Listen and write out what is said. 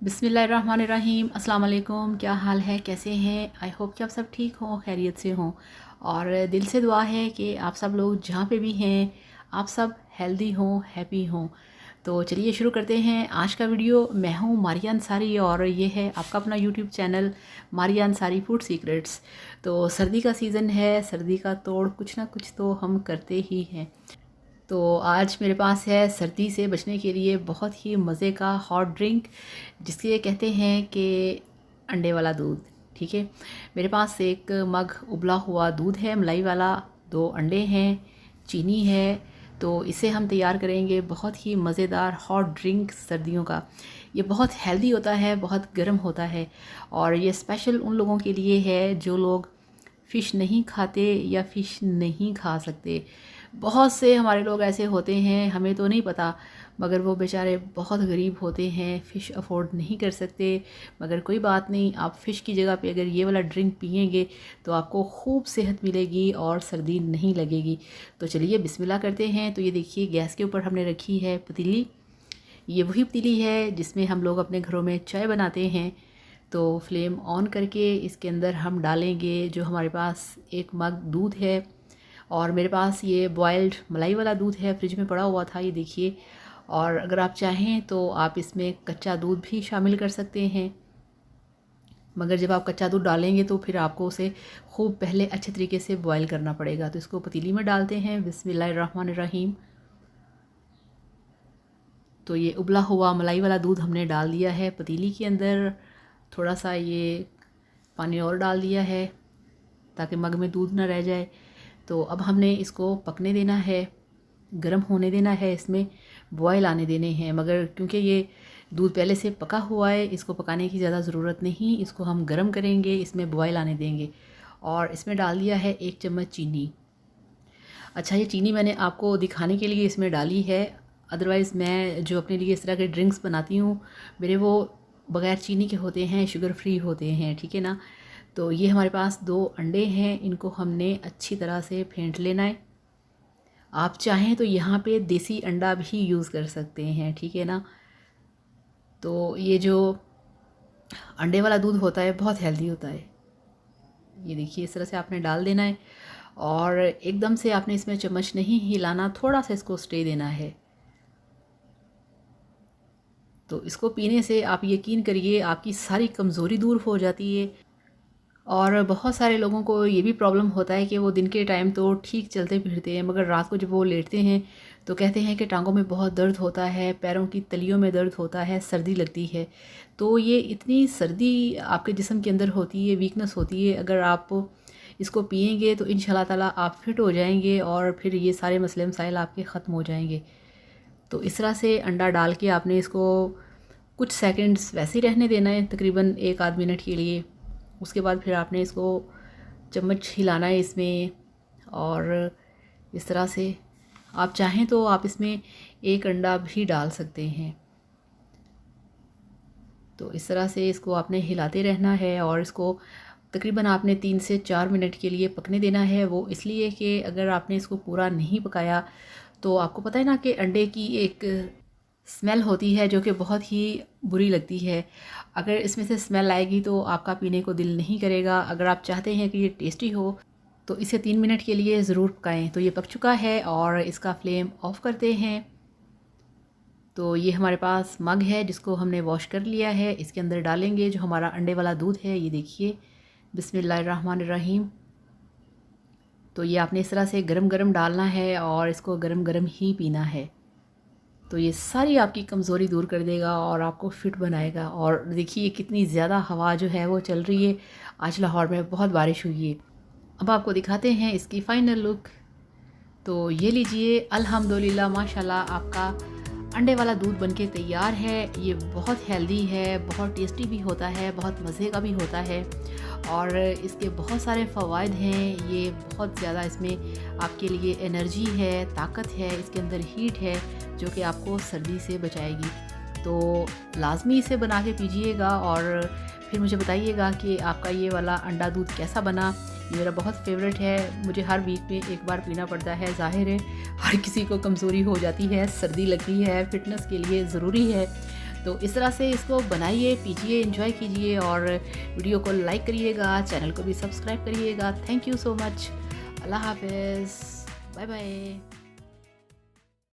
बिस्मिल्लाहिर्रहमानिर्रहीम। अस्सलाम वालेकुम। क्या हाल है, कैसे हैं? आई होप कि आप सब ठीक हों, खैरियत से हों। और दिल से दुआ है कि आप सब लोग जहाँ पे भी हैं आप सब हेल्दी हों, हैप्पी हों। तो चलिए शुरू करते हैं आज का वीडियो। मैं हूँ मारिया अंसारी और ये है आपका अपना YouTube channel Maria Ansari food secrets. तो सर्दी का सीज़न है, सर्दी का तोड़ कुछ ना कुछ तो हम करते ही हैं। तो आज मेरे पास है सर्दी से बचने के लिए बहुत ही मज़े का हॉट ड्रिंक, जिसके कहते हैं कि अंडे वाला दूध। ठीक है, मेरे पास एक मग उबला हुआ दूध है मलाई वाला, 2 अंडे हैं, चीनी है। तो इसे हम तैयार करेंगे बहुत ही मज़ेदार हॉट ड्रिंक सर्दियों का। ये बहुत हेल्दी होता है, बहुत गर्म होता है और ये स्पेशल उन लोगों के लिए है जो लोग फ़िश नहीं खाते या फ़िश नहीं खा सकते। बहुत से हमारे लोग ऐसे होते हैं, हमें तो नहीं पता, मगर वो बेचारे बहुत गरीब होते हैं, फ़िश अफोर्ड नहीं कर सकते। मगर कोई बात नहीं, आप फ़िश की जगह पे अगर ये वाला ड्रिंक पिएंगे तो आपको खूब सेहत मिलेगी और सर्दी नहीं लगेगी। तो चलिए बिस्मिल्लाह करते हैं। तो ये देखिए गैस के ऊपर हमने रखी है पतीली। ये वही पतीली है जिसमें हम लोग अपने घरों में चाय बनाते हैं। तो फ्लेम ऑन करके इसके अंदर हम डालेंगे जो हमारे पास 1 मग दूध है। और मेरे पास ये बॉयल्ड मलाई वाला दूध है, फ्रिज में पड़ा हुआ था, ये देखिए। और अगर आप चाहें तो आप इसमें कच्चा दूध भी शामिल कर सकते हैं, मगर जब आप कच्चा दूध डालेंगे तो फिर आपको उसे खूब पहले अच्छे तरीके से बॉयल करना पड़ेगा। तो इसको पतीली में डालते हैं। बिस्मिल्लाहिर्रहमानिर्रहीम। तो ये उबला हुआ मलाई वाला दूध हमने डाल दिया है पतीली के अंदर। थोड़ा सा ये पानी और डाल दिया है ताकि मग में दूध ना रह जाए। तो अब हमने इसको पकने देना है, गर्म होने देना है, इसमें बॉयल आने देने हैं। मगर क्योंकि ये दूध पहले से पका हुआ है, इसको पकाने की ज़्यादा ज़रूरत नहीं, इसको हम गर्म करेंगे, इसमें बॉयल आने देंगे। और इसमें डाल दिया है 1 चम्मच चीनी। अच्छा, ये चीनी मैंने आपको दिखाने के लिए इसमें डाली है, अदरवाइज़ मैं जो अपने लिए इस तरह के ड्रिंक्स बनाती हूँ मेरे वो बग़ैर चीनी के होते हैं, शुगर फ्री होते हैं, ठीक है ना। तो ये हमारे पास 2 अंडे हैं, इनको हमने अच्छी तरह से फेंट लेना है। आप चाहें तो यहाँ पे देसी अंडा भी यूज़ कर सकते हैं, ठीक है ना। तो ये जो अंडे वाला दूध होता है बहुत हेल्दी होता है। ये देखिए इस तरह से आपने डाल देना है और एकदम से आपने इसमें चम्मच नहीं हिलाना, थोड़ा सा इसको स्टे देना है। तो इसको पीने से आप यकीन करिए आपकी सारी कमज़ोरी दूर हो जाती है। और बहुत सारे लोगों को ये भी प्रॉब्लम होता है कि वो दिन के टाइम तो ठीक चलते फिरते हैं, मगर रात को जब वो लेटते हैं तो कहते हैं कि टांगों में बहुत दर्द होता है, पैरों की तलियों में दर्द होता है, सर्दी लगती है। तो ये इतनी सर्दी आपके जिस्म के अंदर होती है, वीकनेस होती है, अगर आप इसको पिएंगे तो इंशाल्लाह ताला आप फिट हो जाएंगे और फिर ये सारे मसले मसाइल आपके ख़त्म हो जाएंगे। तो इस तरह से अंडा डाल के आपने इसको कुछ सेकंड्स वैसे ही रहने देना है, तकरीबन 1 आध मिनट के लिए। उसके बाद फिर आपने इसको चम्मच हिलाना है इसमें। और इस तरह से आप चाहें तो आप इसमें 1 अंडा भी डाल सकते हैं। तो इस तरह से इसको आपने हिलाते रहना है और इसको तकरीबन आपने 3 से 4 मिनट के लिए पकने देना है। वो इसलिए कि अगर आपने इसको पूरा नहीं पकाया तो आपको पता है ना कि अंडे की एक स्मेल होती है जो कि बहुत ही बुरी लगती है। अगर इसमें से स्मेल आएगी तो आपका पीने को दिल नहीं करेगा। अगर आप चाहते हैं कि ये टेस्टी हो तो इसे 3 मिनट के लिए ज़रूर पकाएं। तो ये पक चुका है और इसका फ्लेम ऑफ़ करते हैं। तो ये हमारे पास मग है जिसको हमने वॉश कर लिया है, इसके अंदर डालेंगे जो हमारा अंडे वाला दूध है। ये देखिए, बिस्मिल्लाहिर्रहमानिर्रहीम। तो ये आपने इस तरह से गरम गरम डालना है और इसको गरम गरम ही पीना है। तो ये सारी आपकी कमज़ोरी दूर कर देगा और आपको फ़िट बनाएगा। और देखिए कितनी ज़्यादा हवा जो है वो चल रही है, आज लाहौर में बहुत बारिश हुई है। अब आपको दिखाते हैं इसकी फ़ाइनल लुक। तो ये लीजिए, अल्हम्दुलिल्लाह माशाल्लाह आपका अंडे वाला दूध बनके तैयार है। ये बहुत हेल्दी है, बहुत टेस्टी भी होता है, बहुत मज़े का भी होता है और इसके बहुत सारे फ़वाइद हैं। ये बहुत ज़्यादा इसमें आपके लिए एनर्जी है, ताकत है, इसके अंदर हीट है जो कि आपको सर्दी से बचाएगी। तो लाज़मी इसे बना के पीजिएगा और फिर मुझे बताइएगा कि आपका ये वाला अंडा दूध कैसा बना। ये मेरा बहुत फेवरेट है, मुझे हर वीक में 1 बार पीना पड़ता है। ज़ाहिर है हर किसी को कमज़ोरी हो जाती है, सर्दी लगती है, फ़िटनेस के लिए ज़रूरी है। तो इस तरह से इसको बनाइए, पीजिए, एंजॉय कीजिए और वीडियो को लाइक करिएगा, चैनल को भी सब्सक्राइब करिएगा। Thank you so much. अल्लाह हाफ़िज़, बाय बाय।